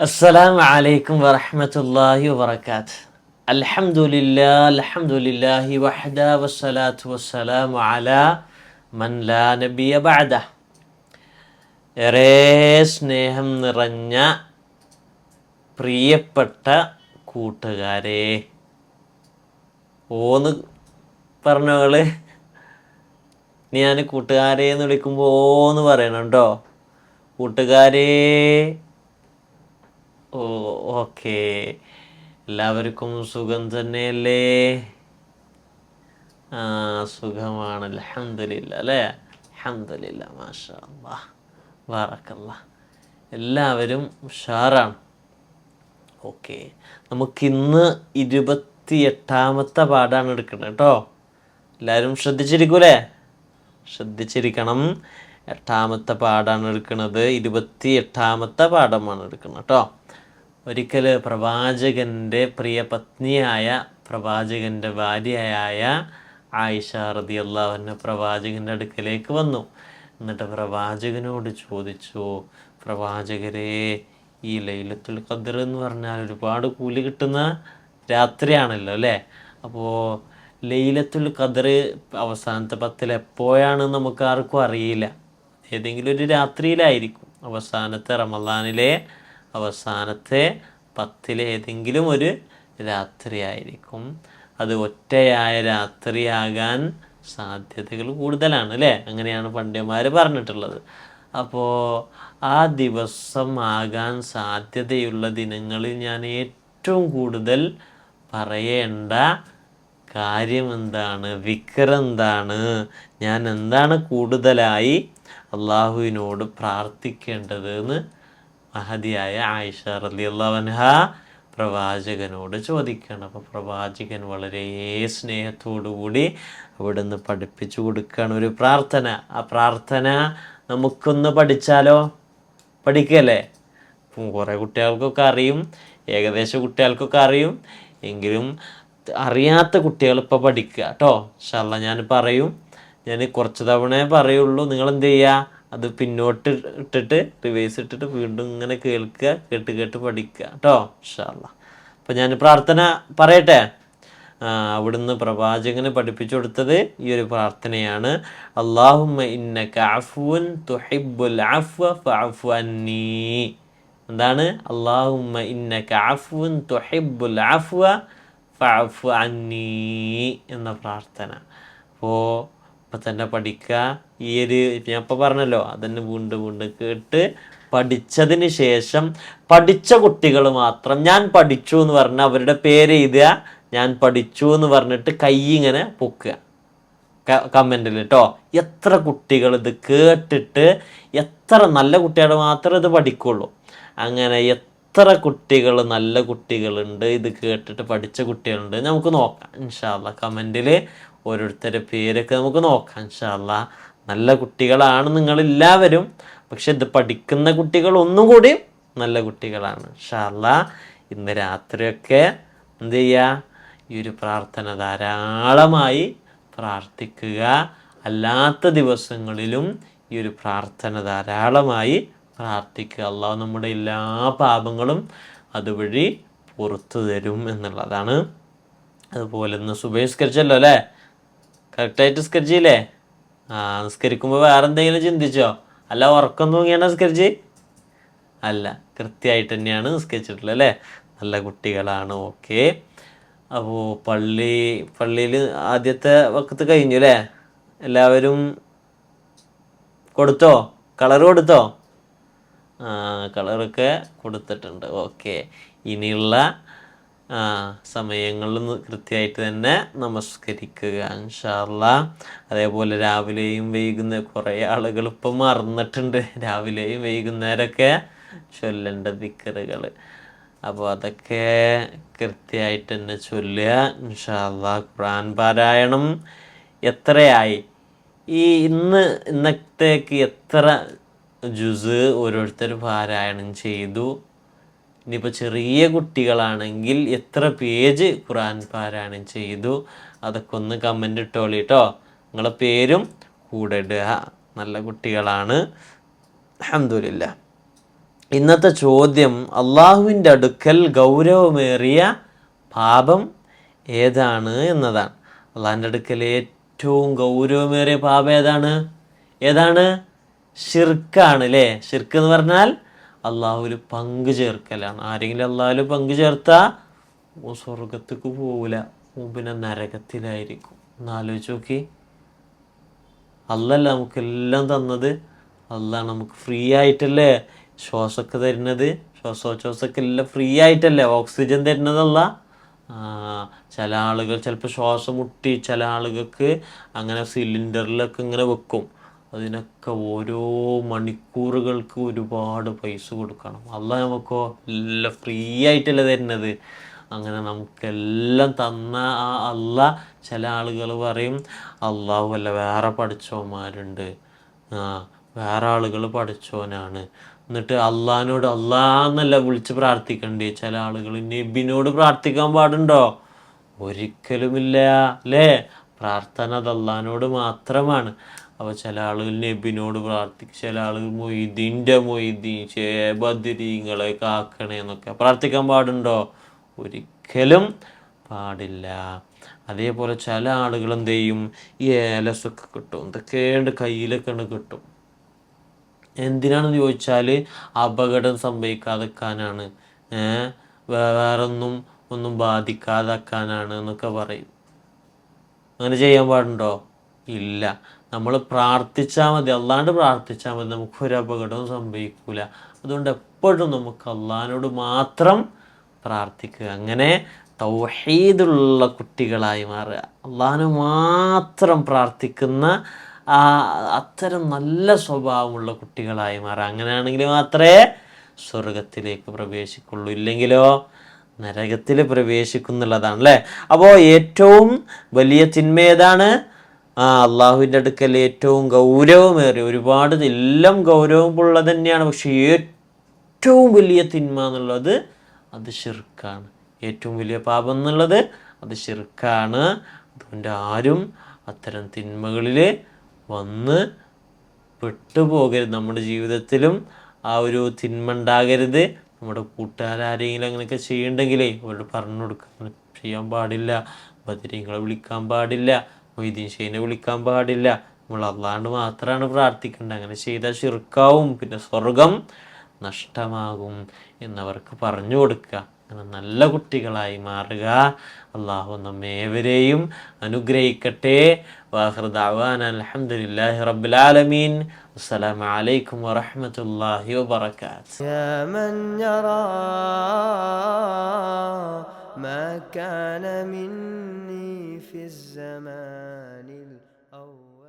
അസ്സലാമു അലൈക്കും വറഹ്മത്തുള്ളാഹി വബറകാത്ത്. അൽഹംദുലില്ലാഹി വഹ്ദ വസ്സലാത്തു വസ്സലാമു അലാ മൻ ലാ നബിയ ബഅദ. ഏറെ സ്നേഹം നിറഞ്ഞ പ്രിയപ്പെട്ട കൂട്ടുകാരെ, ഓന്ന് പറഞ്ഞോള്. ഞാൻ കൂട്ടുകാരെ എന്ന് വിളിക്കുമ്പോൾ ഓന്ന് പറയണം കേട്ടോ. കൂട്ടുകാരെ. ഓക്കെ, എല്ലാവർക്കും സുഖം തന്നെയല്ലേ? സുഖമാണ്, അൽഹംദുലില്ലാ അല്ലേ? അൽഹംദുലില്ലാ, മാഷാ അല്ലാഹ്, ബാറക്കല്ലാഹ്. എല്ലാവരും ഉഷാറാണ്. ഓക്കെ, നമുക്കിന്ന് 28ാമത്തെ പാഠമാണ് എടുക്കുന്നത് കേട്ടോ. എല്ലാവരും ശ്രദ്ധിച്ചിരിക്കൂലേ? ശ്രദ്ധിച്ചിരിക്കണം. 8ാമത്തെ പാഠമാണ് എടുക്കുന്നത്. 28ാമത്തെ പാഠമാണ് എടുക്കുന്നത് കേട്ടോ. ഒരിക്കൽ പ്രവാചകൻ്റെ പ്രിയ പത്നിയായ പ്രവാചകൻ്റെ ഭാര്യയായ ആയിഷ റളിയല്ലാഹു അൻഹ പ്രവാചകൻ്റെ അടുക്കലേക്ക് വന്നു. എന്നിട്ട് പ്രവാചകനോട് ചോദിച്ചു, പ്രവാചകരെ, ഈ ലൈലത്തുൽ ഖദ്ർ എന്ന് പറഞ്ഞാൽ ഒരുപാട് കൂലി കിട്ടുന്ന രാത്രിയാണല്ലോ അല്ലേ? അപ്പോൾ ലൈലത്തുൽ ഖദ്ർ അവസാനത്തെ 10 എപ്പോഴാണെന്ന് നമുക്ക് ആർക്കും അറിയില്ല. ഏതെങ്കിലും ഒരു രാത്രിയിലായിരിക്കും. അവസാനത്തെ റമദാനിലെ അവസാനത്തെ 10 ഏതെങ്കിലും ഒരു രാത്രിയായിരിക്കും. അത് ഒറ്റയായ രാത്രിയാകാൻ സാധ്യതകൾ കൂടുതലാണ് അല്ലേ? അങ്ങനെയാണ് പണ്ഡിതന്മാർ പറഞ്ഞിട്ടുള്ളത്. അപ്പോൾ ആ ദിവസം ആകാൻ സാധ്യതയുള്ള ദിനങ്ങളിൽ ഞാൻ ഏറ്റവും കൂടുതൽ പറയേണ്ട കാര്യം എന്താണ്, വിക്ർ എന്താണ്, ഞാൻ എന്താണ് കൂടുതലായി അള്ളാഹുവിനോട് പ്രാർത്ഥിക്കേണ്ടത് എന്ന് മഹദിയായ ആയിഷ റളിയല്ലാഹു അൻഹ പ്രവാചകനോട് ചോദിക്കണം. അപ്പോൾ പ്രവാചകൻ വളരെ സ്നേഹത്തോടു കൂടി അവിടുന്ന് പഠിപ്പിച്ചു കൊടുക്കുകയാണ് ഒരു പ്രാർത്ഥന. ആ പ്രാർത്ഥന നമുക്കൊന്ന് പഠിച്ചാലോ? പഠിക്കല്ലേ? കുറേ കുട്ടികൾക്കൊക്കെ അറിയും, ഏകദേശം കുട്ടികൾക്കൊക്കെ അറിയും. എങ്കിലും അറിയാത്ത കുട്ടികൾ ഇപ്പോൾ പഠിക്കുക കേട്ടോ. ഇൻഷാ അല്ലാഹ് ഞാൻ പറയും, ഞാൻ കുറച്ച് തവണയേ പറയുള്ളൂ. നിങ്ങളെന്ത് ചെയ്യുക, അത് പിന്നോട്ട് ഇട്ടിട്ട് റിവേഴ്സ് ഇട്ടിട്ട് വീണ്ടും ഇങ്ങനെ കേൾക്കുക, കേട്ട് പഠിക്കുക കേട്ടോ. ഇൻഷാ അല്ലാഹ്. അപ്പോൾ ഞാൻ പ്രാർത്ഥന പറയട്ടെ. അവിടുന്ന് പ്രവാചകന് പഠിപ്പിച്ചു കൊടുത്തത് ഈ ഒരു പ്രാർത്ഥനയാണ്. അല്ലാഹുമ്മ ഇന്നക അഫ്വുൻ തുഹിബ്ബുൽ അഫ്വ ഫഅഫു അന്നീ. എന്താണ്? അല്ലാഹുമ്മ ഇന്നക അഫ്വുൻ തുഹിബ്ബുൽ അഫ്വ ഫഅഫു അന്നീ എന്ന പ്രാർത്ഥന. അപ്പോൾ ഇപ്പം തന്നെ പഠിക്കുക. ഈ ഒരു ഞാൻ ഇപ്പോൾ പറഞ്ഞല്ലോ, അതന്നെ വീണ്ടും കേട്ട് പഠിച്ചതിന് ശേഷം പഠിച്ച കുട്ടികൾ മാത്രം ഞാൻ പഠിച്ചു എന്ന് പറഞ്ഞാൽ അവരുടെ പേര് എഴുതുക. ഞാൻ പഠിച്ചു എന്ന് പറഞ്ഞിട്ട് കൈ ഇങ്ങനെ പൊക്കുക കമൻറ്റിൽ കേട്ടോ. എത്ര കുട്ടികൾ ഇത് കേട്ടിട്ട്, എത്ര നല്ല കുട്ടികൾ മാത്രമേ ഇത് പഠിക്കുള്ളൂ. അങ്ങനെ എത്ര കുട്ടികൾ, നല്ല കുട്ടികളുണ്ട് ഇത് കേട്ടിട്ട് പഠിച്ച കുട്ടികളുണ്ട്, നമുക്ക് നോക്കാം ഇൻഷാ അല്ലാഹ്. കമൻറ്റിൽ ഓരോരുത്തരുടെ പേരൊക്കെ നമുക്ക് നോക്കാം ഇൻഷാ അല്ലാഹ്. നല്ല കുട്ടികളാണ് നിങ്ങളെല്ലാവരും. പക്ഷെ ഇത് പഠിക്കുന്ന കുട്ടികൾ ഒന്നും കൂടി നല്ല കുട്ടികളാണ് ഇൻഷാ അല്ലാഹ്. ഇന്ന് രാത്രിയൊക്കെ എന്ത് ചെയ്യുക, ഈ ഒരു പ്രാർത്ഥന ധാരാളമായി പ്രാർത്ഥിക്കുക. അല്ലാത്ത ദിവസങ്ങളിലും ഈ ഒരു പ്രാർത്ഥന ധാരാളമായി പ്രാർത്ഥിക്കുക. അള്ളാഹു നമ്മുടെ എല്ലാ പാപങ്ങളും അതുവഴി പുറത്തു തരും എന്നുള്ളതാണ്. അതുപോലെ ഇന്ന് സുബഹിസ്കരിച്ചല്ലോ അല്ലേ? കറക്റ്റായിട്ട് നിസ്കരിച്ചില്ലേ? നിസ്കരിക്കുമ്പോൾ വേറെ എന്തെങ്കിലും ചിന്തിച്ചോ? അല്ല ഉറക്കം തൂങ്ങിയാണ് നിസ്കരിച്ച്? അല്ല, കൃത്യമായിട്ട് തന്നെയാണ് നിസ്കരിച്ചിട്ടുള്ളത് അല്ലേ? നല്ല കുട്ടികളാണ്. ഓക്കെ. അപ്പോൾ പള്ളിയിൽ ആദ്യത്തെ വക്കത്ത് കഴിഞ്ഞു അല്ലേ? എല്ലാവരും കൊടുത്തോ? കളർ കൊടുത്തോ? കളറൊക്കെ കൊടുത്തിട്ടുണ്ട്. ഓക്കെ. ഇനിയുള്ള സമയങ്ങളിൽ കൃത്യമായിട്ട് തന്നെ നമസ്കരിക്കുക ഇൻഷാ അല്ലാഹ്. അതേപോലെ രാവിലെയും കുറേ ആളുകൾ ഇപ്പം മറന്നിട്ടുണ്ട് രാവിലെയും വൈകുന്നേരമൊക്കെ ചൊല്ലേണ്ട ദിക്റുകൾ. അപ്പോൾ അതൊക്കെ കൃത്യമായിട്ട് തന്നെ ചൊല്ലുക ഇൻഷാ അല്ലാഹ്. ഖുർആൻ പാരായണം എത്രയായി? ഇന്നത്തേക്ക് എത്ര ജുസ് ഓരോരുത്തർ പാരായണം ചെയ്തു? ഇനിയിപ്പോൾ ചെറിയ കുട്ടികളാണെങ്കിൽ എത്ര പേജ് ഖുർആൻ പാരായണം ചെയ്തു? അതൊക്കെ ഒന്ന് കമൻ്റ് ഇട്ടോളി കേട്ടോ. നിങ്ങളെ പേരും കൂടെ ഇടുക. നല്ല കുട്ടികളാണ്, അൽഹംദുലില്ലാഹ്. ഇന്നത്തെ ചോദ്യം അള്ളാഹുവിൻ്റെ അടുക്കൽ ഗൗരവമേറിയ പാപം ഏതാണ് എന്നതാണ്. അള്ളാഹിൻ്റെ അടുക്കൽ ഏറ്റവും ഗൗരവമേറിയ പാപം ഏതാണ്? ഷിർക്കാണ് അല്ലേ? ഷിർക്ക് എന്ന് പറഞ്ഞാൽ അള്ളാഹുവിൽ പങ്കു ചേർക്കലാണ്. ആരെങ്കിലും അള്ളാഹുവിൽ പങ്കു ചേർത്താൽ സ്വർഗത്തേക്ക് പോവില്ല, പിന്നെ നരകത്തിലായിരിക്കും. ഒന്നാലോചിച്ച് നോക്കി. അല്ലല്ല നമുക്കെല്ലാം തന്നത്, അള്ളാഹ് നമുക്ക് ഫ്രീ ആയിട്ടല്ലേ ശ്വാസമൊക്കെ തരുന്നത്. ശ്വാസോച്ഛ്വാസമൊക്കെ എല്ലാം ഫ്രീ ആയിട്ടല്ലേ ഓക്സിജൻ തരുന്നതല്ല. ചില ആളുകൾ ചിലപ്പോൾ ശ്വാസം മുട്ടി, ചില ആളുകൾക്ക് അങ്ങനെ സിലിണ്ടറിലൊക്കെ ഇങ്ങനെ വെക്കും. അതിനൊക്കെ ഓരോ മണിക്കൂറുകൾക്ക് ഒരുപാട് പൈസ കൊടുക്കണം. അള്ളാഹ് നമുക്കോ എല്ലാം ഫ്രീ ആയിട്ടല്ലേ തരുന്നത്. അങ്ങനെ നമുക്കെല്ലാം തന്ന ആ അള്ളാഹ്, ചില ആളുകൾ പറയും അള്ളാഹു അല്ല വേറെ പഠിച്ചോന്മാരുണ്ട്, വേറെ ആളുകൾ പഠിച്ചോനാണ്. എന്നിട്ട് അള്ളാഹിനോട് അള്ളാഹെന്നല്ല വിളിച്ച് പ്രാർത്ഥിക്കണ്ടേ. ചില ആളുകൾ നബിനോട് പ്രാർത്ഥിക്കാൻ പാടുണ്ടോ? ഒരിക്കലുമില്ല അല്ലേ? പ്രാർത്ഥന അത് അള്ളാഹിനോട് മാത്രമാണ്. അപ്പോൾ ചില ആളുകൾ നബിനോട് പ്രാർത്ഥിക്കും, ചില ആളുകൾ മൊയ്തീൻ ബദരീങ്ങളെ കാക്കണേ എന്നൊക്കെ പ്രാർത്ഥിക്കാൻ പാടുണ്ടോ? ഒരിക്കലും പാടില്ല. അതേപോലെ ചില ആളുകൾ എന്ത് ചെയ്യും, ഈ ഏലസൊക്കെ കിട്ടും, എന്തൊക്കെയുണ്ട് കയ്യിലൊക്കെ കിട്ടും. എന്തിനാണെന്ന് ചോദിച്ചാൽ അപകടം സംഭവിക്കാതെക്കാനാണ്, ഒന്നും ബാധിക്കാതാക്കാനാണ് എന്നൊക്കെ പറയും. അങ്ങനെ ചെയ്യാൻ പാടുണ്ടോ? ഇല്ല. നമ്മൾ പ്രാർത്ഥിച്ചാൽ മതി, അല്ലാണ്ട് പ്രാർത്ഥിച്ചാൽ മതി, നമുക്കൊരു അപകടവും സംഭവിക്കില്ല. അതുകൊണ്ട് എപ്പോഴും നമുക്ക് അള്ളാഹിനോട് മാത്രം പ്രാർത്ഥിക്കുക. അങ്ങനെ തൗഹീദുള്ള കുട്ടികളായി മാറുക, അള്ളാഹിനെ മാത്രം പ്രാർത്ഥിക്കുന്ന അത്തരം നല്ല സ്വഭാവമുള്ള കുട്ടികളായി മാറുക. അങ്ങനെയാണെങ്കിൽ മാത്രമേ സ്വർഗത്തിലേക്ക് പ്രവേശിക്കുള്ളൂ, ഇല്ലെങ്കിലോ നരകത്തിൽ പ്രവേശിക്കുന്നുള്ളതാണ് അല്ലേ? അപ്പോൾ ഏറ്റവും വലിയ തിന്മ ഏതാണ്? അള്ളാഹുവിൻ്റെ അടുക്കൽ ഏറ്റവും ഗൗരവമേറിയ, ഒരുപാട് എല്ലാം ഗൗരവമുള്ളത് തന്നെയാണ്, പക്ഷേ ഏറ്റവും വലിയ തിന്മ എന്നുള്ളത് അത് ഷിർക്കാണ്. ഏറ്റവും വലിയ പാപം എന്നുള്ളത് അത് ഷിർക്കാണ്. അതുകൊണ്ട് ആരും അത്തരം തിന്മകളിൽ വന്ന് പെട്ടുപോകരുത്. നമ്മുടെ ജീവിതത്തിലും ആ ഒരു തിന്മ ഉണ്ടാകരുത്. നമ്മുടെ കൂട്ടുകാരെങ്കിലും അങ്ങനെയൊക്കെ ചെയ്യണ്ടെങ്കിലേ അവരോട് പറഞ്ഞു കൊടുക്കുക, അങ്ങനെ ചെയ്യാൻ പാടില്ല, ബദരീങ്ങളെ വിളിക്കാൻ പാടില്ല, മൊയ്തീൻ ഷെയ്നെ വിളിക്കാൻ പാടില്ല, നമ്മൾ അള്ളാഹ് മാത്രമാണ് പ്രാർത്ഥിക്കേണ്ടത്. അങ്ങനെ ചെയ്താൽ ഷിർക്കാവും, പിന്നെ സ്വർഗം നഷ്ടമാകും എന്നവർക്ക് പറഞ്ഞു കൊടുക്കുക. അങ്ങനെ നല്ല കുട്ടികളായി മാറുക. അള്ളാഹു നമ്മേവരെയും അനുഗ്രഹിക്കട്ടെ. വാഖിറു ദഅ്വാനാ അൽഹംദുലില്ലാഹി റബ്ബിൽ ആലമീൻ. അസ്സലാമു അലൈക്കും വറഹ്മത്തുള്ളാഹി വബറകാതുഹു. യാ മൻ യറാ മാ കാന മിന്നി ഫിസ് സമാനിൽ അവ്വൽ.